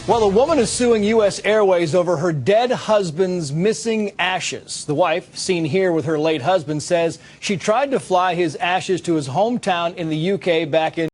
Well, a woman is suing US Airways over her dead husband's missing ashes. The wife, seen here with her late husband, says she tried to fly his ashes to his hometown in the UK back in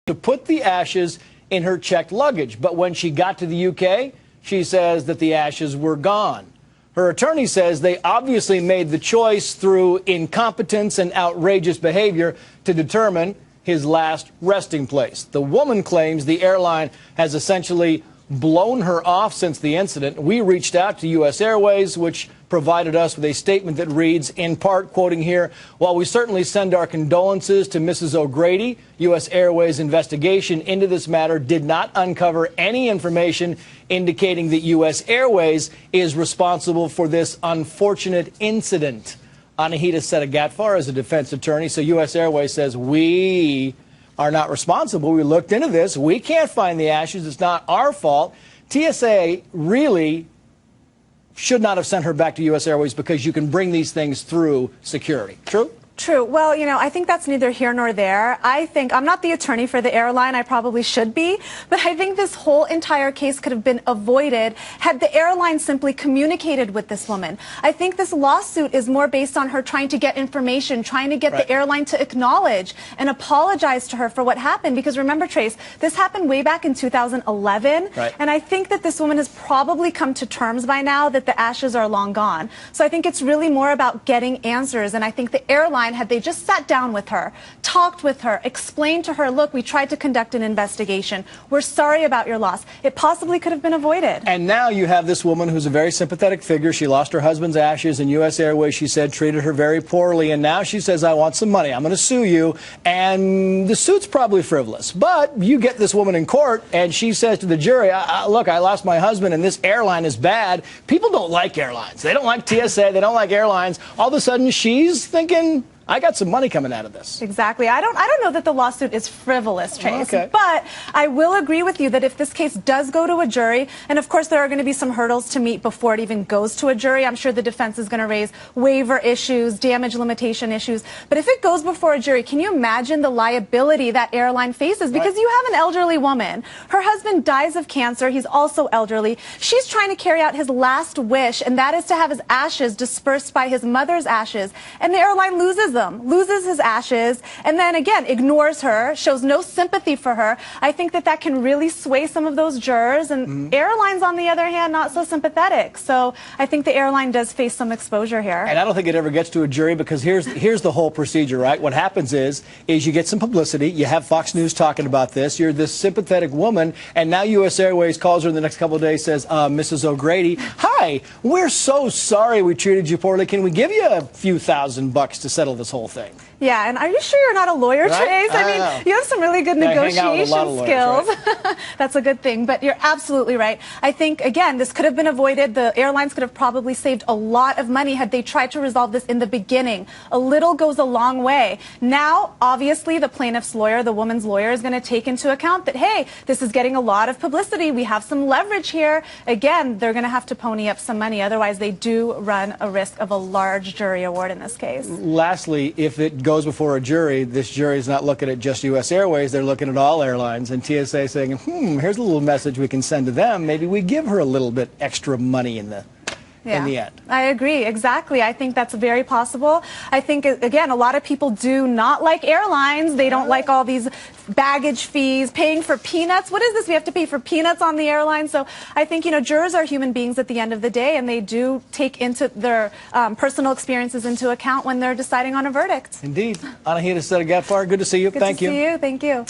to put the ashes in her checked luggage. But when she got to the UK, she says that the ashes were gone. Her attorney says they obviously made the choice through incompetence and outrageous behavior to determine his last resting place. The woman claims the airline has essentially blown her off since the incident. We reached out to US Airways, which provided us with a statement that reads, in part, quoting here, "While we certainly send our condolences to Mrs. O'Grady, US Airways investigation into this matter did not uncover any information indicating that US Airways is responsible for this unfortunate incident." Anahita Setagatfar is a defense attorney, so US Airways says we are not responsible. We looked into this. We can't find the ashes. It's not our fault. TSA really should not have sent her back to US Airways because you can bring these things through security. True? True. Well, I think that's neither here nor there. I think I'm not the attorney for the airline. I probably should be. But I think this whole entire case could have been avoided had the airline simply communicated with this woman. I think this lawsuit is more based on her trying to get information, trying to get the airline to acknowledge and apologize to her for what happened. Because remember, Trace, this happened way back in 2011. And I think that this woman has probably come to terms by now that the ashes are long gone. So I think it's really more about getting answers. And I think the airline, had they just sat down with her, talked with her, explained to her, look, we tried to conduct an investigation. We're sorry about your loss. It possibly could have been avoided. And now you have this woman who's a very sympathetic figure. She lost her husband's ashes, and US Airways, she said, treated her very poorly. And now she says, I want some money. I'm going to sue you. And the suit's probably frivolous. But you get this woman in court, and she says to the jury, look, I lost my husband, and this airline is bad. People don't like airlines. They don't like TSA. They don't like airlines. All of a sudden, she's thinking, I got some money coming out of this. Exactly. I don't know that the lawsuit is frivolous, Trace. Okay. But I will agree with you that if this case does go to a jury, and of course there are going to be some hurdles to meet before it even goes to a jury. I'm sure the defense is going to raise waiver issues, damage limitation issues. But if it goes before a jury, can you imagine the liability that airline faces? Because you have an elderly woman. Her husband dies of cancer. He's also elderly. She's trying to carry out his last wish, and that is to have his ashes dispersed by his mother's ashes. And the airline loses loses his ashes, and then again ignores her, shows no sympathy for her. I think that that can really sway some of those jurors, and airlines, on the other hand, not so sympathetic. So I think the airline does face some exposure here. And I don't think it ever gets to a jury, because here's the whole procedure, right? What happens is you get some publicity, you have Fox News talking about this, you're this sympathetic woman, and now US Airways calls her in the next couple of days, says, Mrs. O'Grady, hi, we're so sorry we treated you poorly. Can we give you a few $1,000 to settle this whole thing? Yeah, and are you sure you're not a lawyer, Trace? I mean, you have some really good negotiation skills. Right? That's a good thing, but you're absolutely right. I think, again, this could have been avoided. The airlines could have probably saved a lot of money had they tried to resolve this in the beginning. A little goes a long way. Now, obviously, the plaintiff's lawyer, the woman's lawyer, is going to take into account that, hey, this is getting a lot of publicity. We have some leverage here. Again, they're going to have to pony up some money. Otherwise, they do run a risk of a large jury award in this case. Lastly, if it goes before a jury, this jury is not looking at just US Airways, they're looking at all airlines, and TSA saying, here's a little message we can send to them. Maybe we give her a little bit extra money in the end. I agree. Exactly. I think that's very possible. I think, again, a lot of people do not like airlines. They don't like all these baggage fees, paying for peanuts. What is this? We have to pay for peanuts on the airline. So I think, jurors are human beings at the end of the day, and they do take into their personal experiences into account when they're deciding on a verdict. Indeed. Anahita Setagatfar, good to see you. Thank you. Good to see you. Thank you.